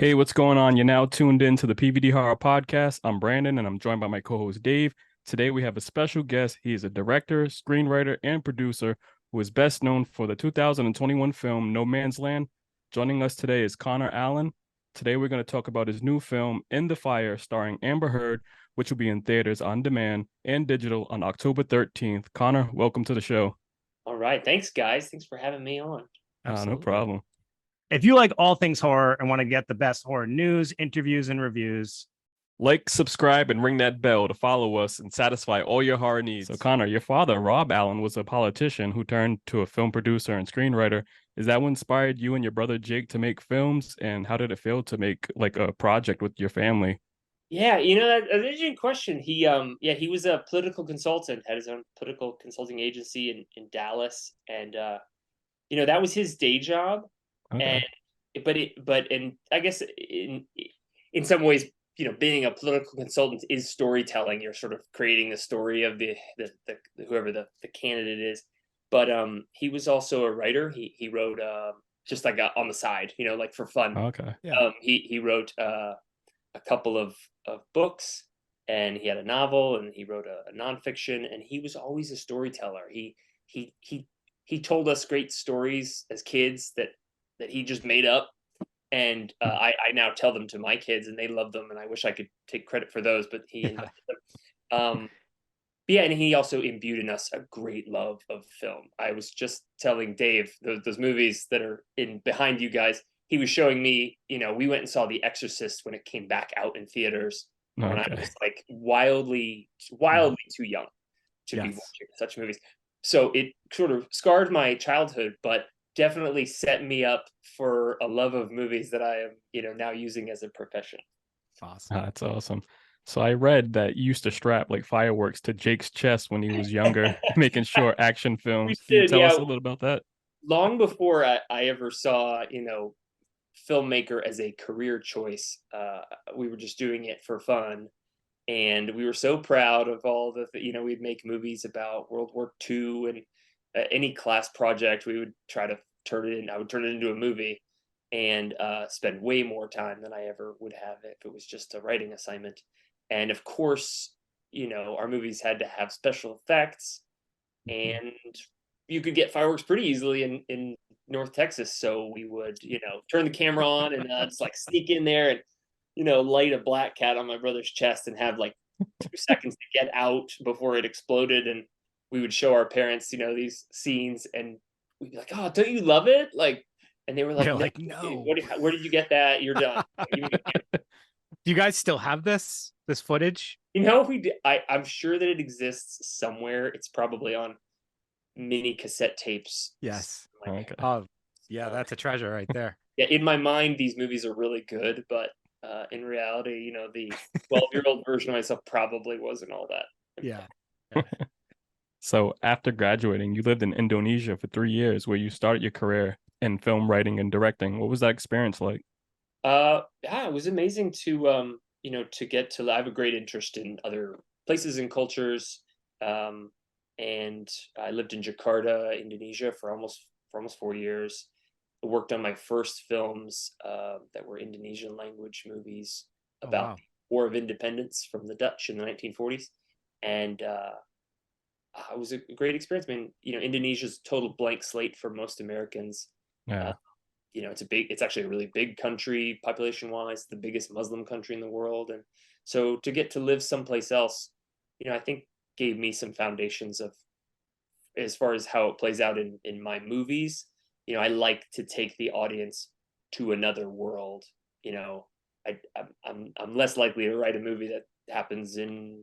Hey, what's going on? You're now tuned in to the PVD Horror Podcast. I'm Brandon and I'm joined by my co-host Dave. Today we have a special guest. He is a director, screenwriter, and producer who is best known for the 2021 film No Man's Land. Joining us today is Conor Allyn. Today we're going to talk about his new film In the Fire, starring Amber Heard, which will be in theaters on demand and digital on October 13th. Conor, welcome to the show. All right. Thanks, guys. Thanks for having me on. No Absolutely. problem. If you like all things horror and want to get the best horror news, interviews, and reviews, Like, subscribe, and ring that bell to follow us and satisfy all your horror needs. So, Conor, your father, Rob Allyn, was a politician who turned to a film producer and screenwriter. Is that what inspired you and your brother Jake to make films? And how did it feel to make like a project with your family? Yeah, that's an interesting question. He was a political consultant, had his own political consulting agency in Dallas, and that was his day job. Okay. And I guess in some ways, being a political consultant is storytelling. You're sort of creating the story of the whoever the candidate is. But he was also a writer. He wrote just like on the side, like for fun. Okay. Yeah. He wrote a couple of books, and he had a novel, and he wrote a nonfiction, and he was always a storyteller. He told us great stories as kids that he just made up, and I now tell them to my kids, and they love them, and I wish I could take credit for those, but he invented them. Yeah, and he also imbued in us a great love of film. I was just telling Dave those movies that are in behind you guys. He was showing me, we went and saw The Exorcist when it came back out in theaters when I was like wildly too young to be watching such movies. So it sort of scarred my childhood, but definitely set me up for a love of movies that I am, now using as a profession. awesome. That's awesome. So I read that you used to strap like fireworks to Jake's chest when he was younger, making short action films. Can you tell us a little about that? Long before I ever saw, filmmaker as a career choice, we were just doing it for fun. And we were so proud of all we'd make movies about World War II, and any class project we would try to I would turn it into a movie, and spend way more time than I ever would have if it was just a writing assignment. And of course, our movies had to have special effects, and you could get fireworks pretty easily in North Texas. So we would, turn the camera on and just like sneak in there and, light a black cat on my brother's chest and have like 2 seconds to get out before it exploded. And we would show our parents, these scenes, and we'd be like, "Oh, don't you love it?" Like, and they were like, "No." Where did you get that? You're done. Do you guys still have this footage? We did. I'm sure that it exists somewhere. It's probably on mini cassette tapes. Yes. Okay. Oh, yeah, that's a treasure right there. Yeah, in my mind, these movies are really good, but in reality, the 12-year-old version of myself probably wasn't all that. Yeah. So after graduating, you lived in Indonesia for 3 years, where you started your career in film writing and directing. What was that experience like? Yeah, it was amazing to to get to. I have a great interest in other places and cultures. And I lived in Jakarta, Indonesia, for almost 4 years. I worked on my first films that were Indonesian language movies about the War of Independence from the Dutch in the 1940s, and it was a great experience. I mean, Indonesia's a total blank slate for most Americans. Yeah. It's actually a really big country population-wise, the biggest Muslim country in the world, and so to get to live someplace else, I think gave me some foundations of as far as how it plays out in my movies. I like to take the audience to another world. I'm less likely to write a movie that happens in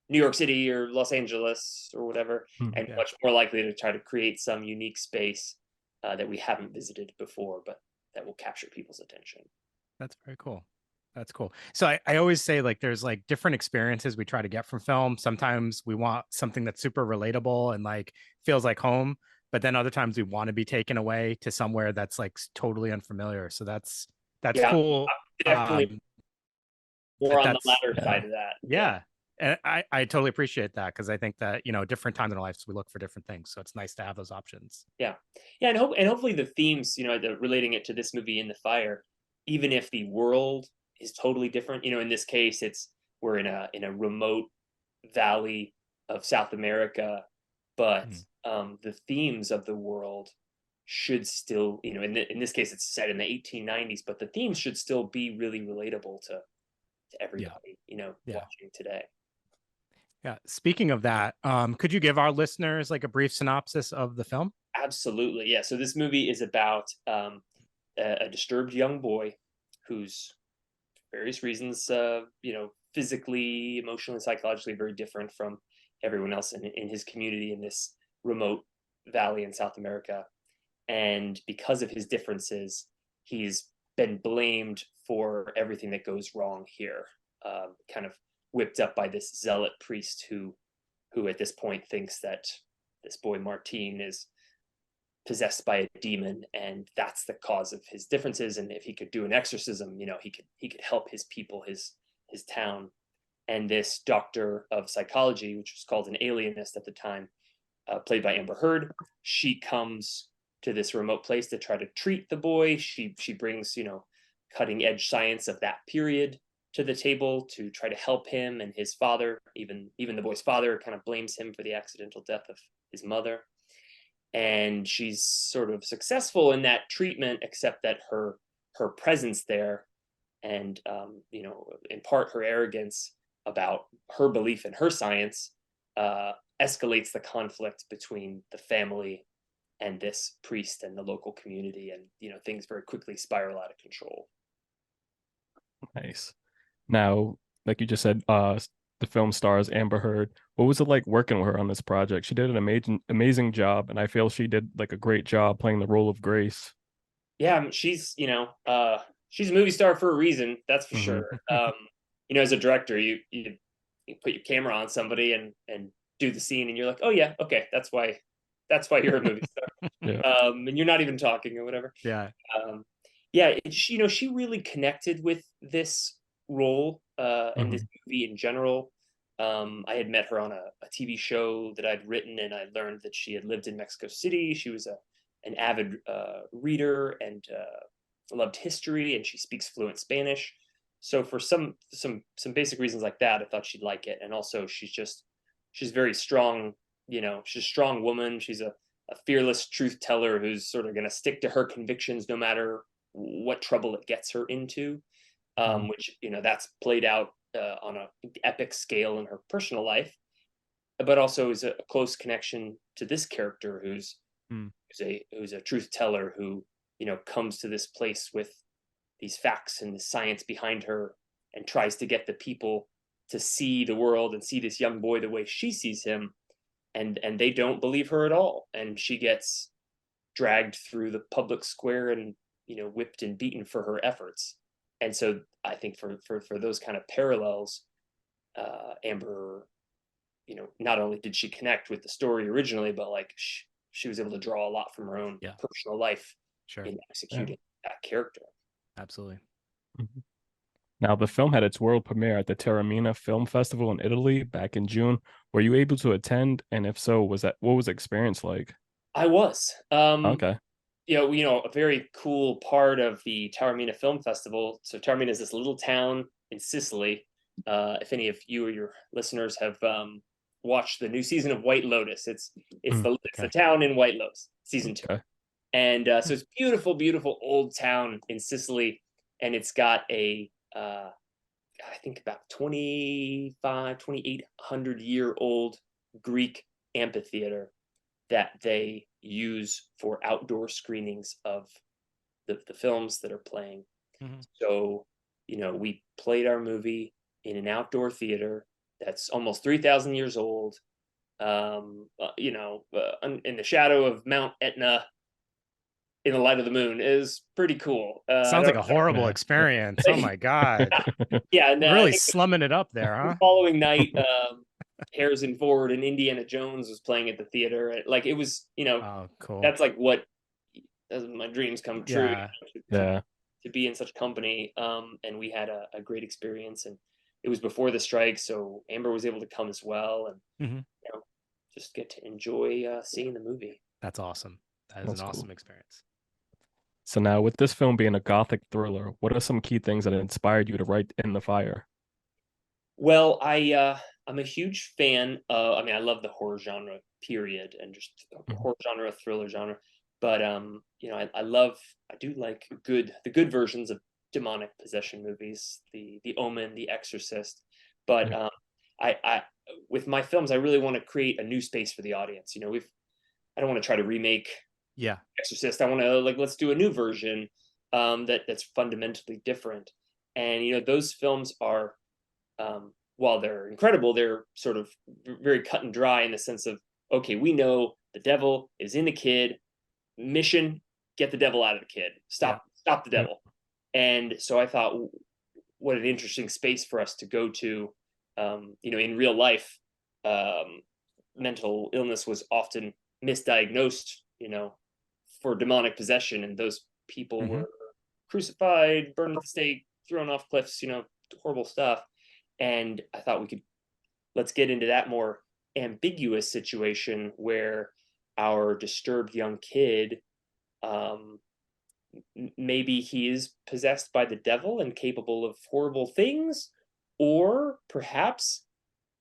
New York City or Los Angeles or whatever, and much more likely to try to create some unique space that we haven't visited before, but that will capture people's attention. That's very cool. That's cool. So I always say, like, there's like different experiences we try to get from film. Sometimes we want something that's super relatable and like feels like home, but then other times we want to be taken away to somewhere that's like totally unfamiliar. So that's cool. Definitely more on the latter side of that. Yeah. And I totally appreciate that, because I think that, different times in our lives we look for different things. So it's nice to have those options. Yeah. And hopefully the themes, relating it to this movie In the Fire, even if the world is totally different, in this case, we're in a remote valley of South America, but the themes of the world should still, in this case, it's set in the 1890s, but the themes should still be really relatable to everybody, watching today. Yeah. Speaking of that, could you give our listeners like a brief synopsis of the film? Absolutely. Yeah. So this movie is about a disturbed young boy who's, for various reasons, physically, emotionally, psychologically very different from everyone else in his community in this remote valley in South America. And because of his differences, he's been blamed for everything that goes wrong here, kind of whipped up by this zealot priest who at this point thinks that this boy Martin is possessed by a demon, and that's the cause of his differences. And if he could do an exorcism, he could help his people, his town. And this doctor of psychology, which was called an alienist at the time, played by Amber Heard, she comes to this remote place to try to treat the boy. She brings, cutting edge science of that period to the table to try to help him and his father. Even the boy's father kind of blames him for the accidental death of his mother. And she's sort of successful in that treatment, except that her presence there and, in part her arrogance about her belief in her science escalates the conflict between the family and this priest and the local community, and things very quickly spiral out of control. Nice. Now, like you just said, the film stars Amber Heard. What was it like working with her on this project? She did an amazing job, and I feel she did like a great job playing the role of Grace. Yeah, she's she's a movie star for a reason, that's for sure. As a director, you put your camera on somebody and do the scene, and you're like, oh yeah, okay, that's why you're a movie star. Yeah. And you're not even talking or whatever. Yeah. She really connected with this role and this movie in general. I had met her on a TV show that I'd written, and I learned that she had lived in Mexico City. She was an avid reader and loved history, and she speaks fluent Spanish. So for some basic reasons like that, I thought she'd like it. And also she's very strong. She's a strong woman. She's a fearless truth teller who's sort of going to stick to her convictions no matter what trouble it gets her into, which that's played out on an epic scale in her personal life, but also is a close connection to this character who's a truth teller who comes to this place with these facts and the science behind her and tries to get the people to see the world and see this young boy the way she sees him, and they don't believe her at all, and she gets dragged through the public square and whipped and beaten for her efforts. And so I think for those kind of parallels, Amber, not only did she connect with the story originally, but like she was able to draw a lot from her own personal life in executing that character. Absolutely. Now, the film had its world premiere at the Taormina Film Festival in Italy back in June. Were you able to attend? And if so, what was the experience like? I was. Okay. A very cool part of the Taormina Film Festival. So Taormina is this little town in Sicily. If any of you or your listeners have watched the new season of White Lotus, it's the town in White Lotus, season 2. Okay. And so it's beautiful old town in Sicily, and it's got a I think about 2,800 year old Greek amphitheater that they use for outdoor screenings of the films that are playing. So, we played our movie in an outdoor theater that's almost 3,000 years old, in the shadow of Mount Etna, in the light of the moon. Is pretty cool. Sounds like a horrible experience. Oh my God. Yeah. And really slumming it up there, huh? The following night, Harrison Ford and Indiana Jones was playing at the theater. Like it was, oh, cool. That's like what my dreams come true. To be in such company. And we had a great experience, and it was before the strike, so Amber was able to come as well, and just get to enjoy seeing the movie. That's awesome. That is an awesome experience. So now, with this film being a gothic thriller, what are some key things that inspired you to write In the Fire? Well, I'm a huge fan of, I mean, I love the horror genre, period, and just Mhm. horror genre, thriller genre. But you know, I do like the good versions of demonic possession movies, the Omen, The Exorcist. But Yeah. I with my films, I really want to create a new space for the audience. You know, I don't want to try to remake Yeah. Exorcist. I want to, like, let's do a new version that's fundamentally different. And you know, those films are, while they're incredible, they're sort of very cut and dry in the sense of, okay, we know the devil is in the kid. Mission: get the devil out of the kid. Yeah. Stop the Yeah. devil. And so I thought, what an interesting space for us to go to. You know, in real life, um, mental illness was often misdiagnosed. You know, for demonic possession, and those people Hmm. were crucified, burned at the stake, thrown off cliffs. You know, horrible stuff. And I thought let's get into that more ambiguous situation where our disturbed young kid, um, maybe he is possessed by the devil and capable of horrible things, or perhaps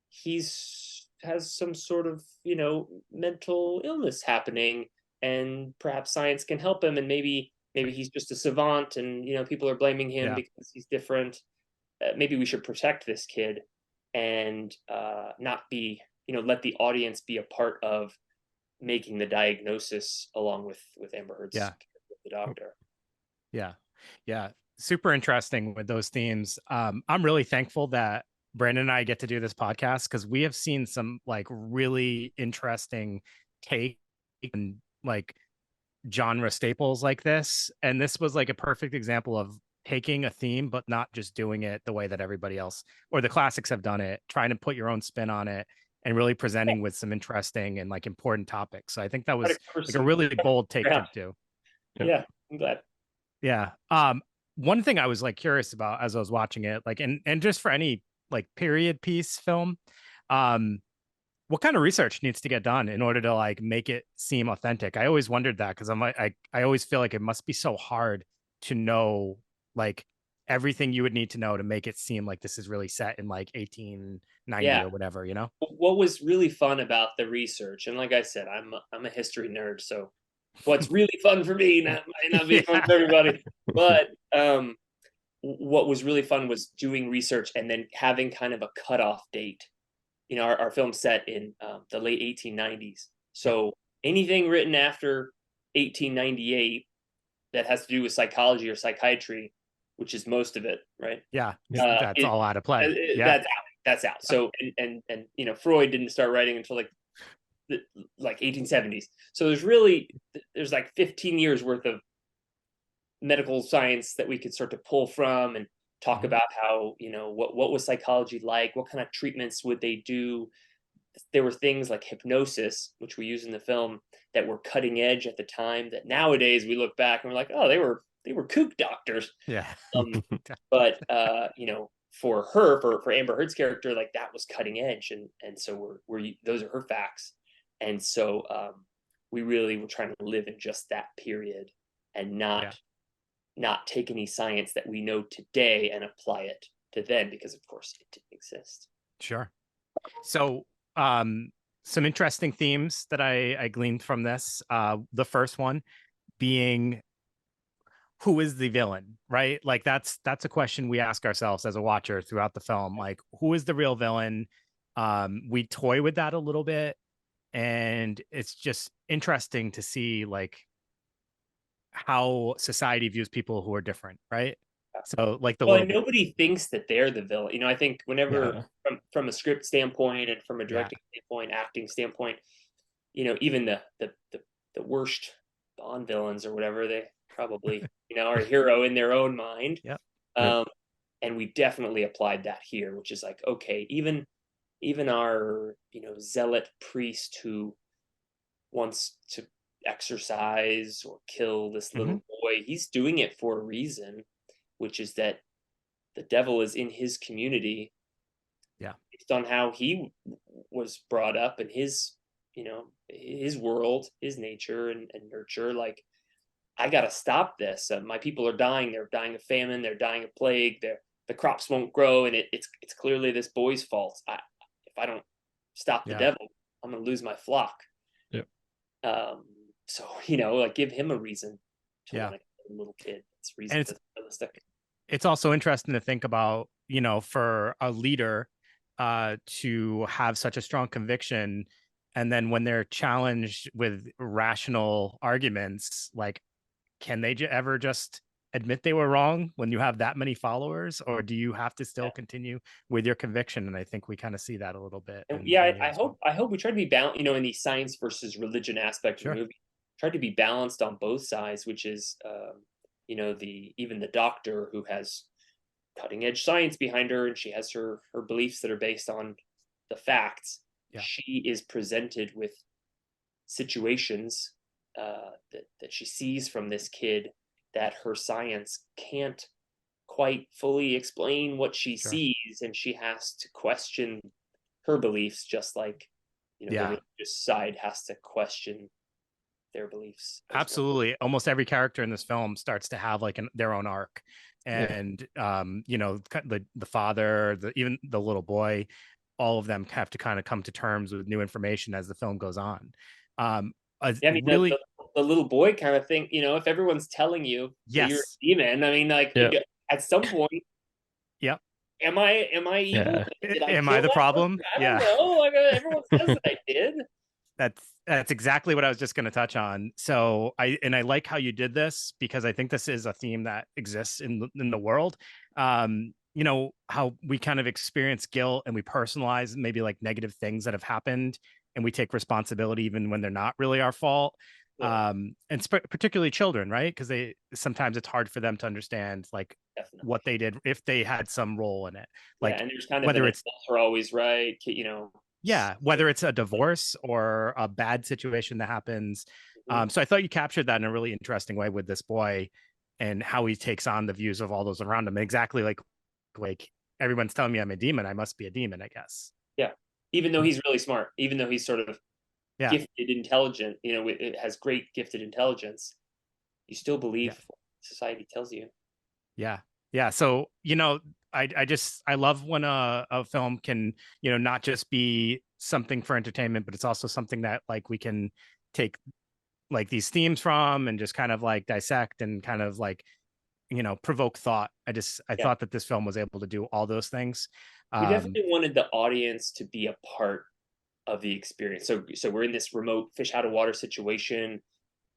he's has some sort of, you know, mental illness happening, and perhaps science can help him, and maybe he's just a savant, and you know, people are blaming him Yeah. because he's different. Maybe we should protect this kid, and not be, you know, let the audience be a part of making the diagnosis along with Amber Heard's Yeah. the doctor. Yeah. Yeah. Super interesting with those themes. I'm really thankful that Brandon and I get to do this podcast because we have seen some like really interesting take and like genre staples like this. And this was like a perfect example of taking a theme, but not just doing it the way that everybody else or the classics have done it, trying to put your own spin on it and really presenting with some interesting and like important topics. So I think that Try to was cover like a some really bold take to ground. do. Yeah. Yeah, I'm glad. Yeah. One thing I was like curious about as I was watching it, like, and just for any like period piece film, um, what kind of research needs to get done in order to like make it seem authentic? I always wondered that because I'm like, I always feel like it must be so hard to know like everything you would need to know to make it seem like this is really set in like 1890 Yeah. or whatever, you know? What was really fun about the research, and like I said, I'm a history nerd, so what's really fun for me might not be fun Yeah. for everybody. But what was really fun was doing research and then having kind of a cutoff date. You know, our film's set in the late 1890s, Yeah. so anything written after 1898 that has to do with psychology or psychiatry, which is most of it, right? Yeah. Yeah. That's all out of play. Yeah. That's out. That's out. So and you know, Freud didn't start writing until like 1870s. So there's like 15 years worth of medical science that we could start to pull from and talk Mhm. about how, you know, what was psychology like, what kind of treatments would they do. There were things like hypnosis, which we use in the film, that were cutting edge at the time, that nowadays we look back and we're like, oh, they were kook doctors. Yeah. um, but you know, for her, for Amber Heard's character, like, that was cutting edge, and so we're those are her facts. And so we really were trying to live in just that period, and Yeah. not take any science that we know today and apply it to then, because of course it didn't exist. Sure. So, some interesting themes that I gleaned from this. The first one being who is the villain, right? Like that's a question we ask ourselves as a watcher throughout the film. Like, who is the real villain? We toy with that a little bit, and it's just interesting to see like how society views people who are different, right? So, like the Well, little and nobody thinks that they're the villain. You know, I think whenever, Yeah. from a script standpoint and from a yeah, directing standpoint, acting standpoint, you know, even the worst Bond villains or whatever, they probably, you know, are a hero in their own mind. yep, Yeah. Um, and we definitely applied that here, which is like, okay, even our, you know, zealot priest who wants to exercise or kill this hmm little boy, he's doing it for a reason, which is that the devil is in his community, yeah, based on how he was brought up and his, you know, his world, his nature and nurture. Like, I got to stop this. My people are dying. They're dying of famine. They're dying of plague. The crops won't grow, and it's clearly this boy's fault. If I don't stop the devil, I'm going to lose my flock. Yep. So, you know, like give him a reason to want to kill a little kid. It's reason And to realistic. It's also interesting to think about, you know, for a leader to have such a strong conviction, and then when they're challenged with rational arguments, like, can they ever just admit they were wrong when you have that many followers, or do you have to still continue with your conviction? And I think we kind of see that a little bit. And yeah, I hope we try to be balanced, you know, in the science versus religion aspect of the movie. Try to be balanced on both sides, which is, you know, even the doctor who has cutting edge science behind her, and she has her beliefs that are based on the facts. She is presented with situations that she sees from this kid that her science can't quite fully explain what she sees, and she has to question her beliefs, just like, you know, the religious side has to question their beliefs. Absolutely. Well. Almost every character in this film starts to have like their own arc, and you know, the father, even the little boy, all of them have to kind of come to terms with new information as the film goes on. I mean, really, the little boy kind of thing, you know, if everyone's telling you that you're a demon, I mean, like at some point, am I evil? Am I the problem? I don't know. Like everyone says that I did. That's exactly what I was just going to touch on. So I like how you did this, because I think this is a theme that exists in the world. You know, how we kind of experience guilt and we personalize maybe like negative things that have happened, and we take responsibility even when they're not really our fault. And particularly children, right? Because sometimes it's hard for them to understand like what they did if they had some role in it. Like, and there's kind of whether it's are always right, you know. Whether it's a divorce or a bad situation that happens. So I thought you captured that in a really interesting way with this boy, and how he takes on the views of all those around him. Exactly like everyone's telling me I'm a demon, I must be a demon, I guess. Yeah. Even though he's really smart, even though he's sort of gifted, intelligent, you know, it has great gifted intelligence, you still believe what society tells you. Yeah. So, you know, I love when a film can, you know, not just be something for entertainment, but it's also something that like we can take like these themes from and just kind of like dissect and kind of like, you know, provoke thought. I thought that this film was able to do all those things. We definitely wanted the audience to be a part of the experience. So we're in this remote fish out of water situation.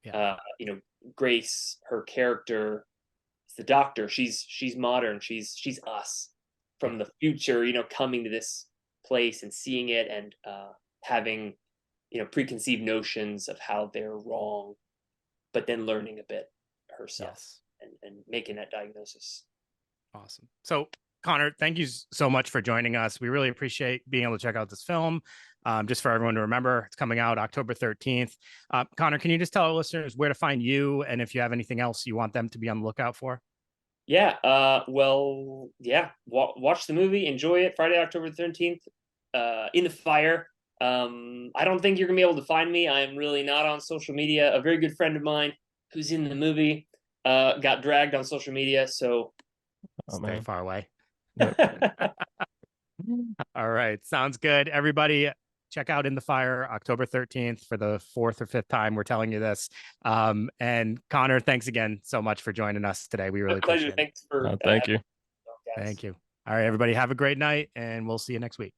You know, Grace, her character, the doctor, she's modern, she's us from the future, you know, coming to this place and seeing it, and having, you know, preconceived notions of how they're wrong, but then learning a bit herself and making that diagnosis. Awesome. So Conor, thank you so much for joining us. We really appreciate being able to check out this film. Just for everyone to remember, it's coming out October 13th. Conor, can you just tell our listeners where to find you, and if you have anything else you want them to be on the lookout for? Watch the movie, enjoy it. Friday, October 13th, in the fire. I don't think you're gonna be able to find me. I'm really not on social media. A very good friend of mine who's in the movie got dragged on social media, so stay far away. All right, sounds good. Everybody, check out In the Fire October 13th for the 4th or 5th time we're telling you this. And Conor, thanks again so much for joining us today. We really appreciate it. Thanks for thank you. Thank you. All right, everybody, have a great night, and we'll see you next week.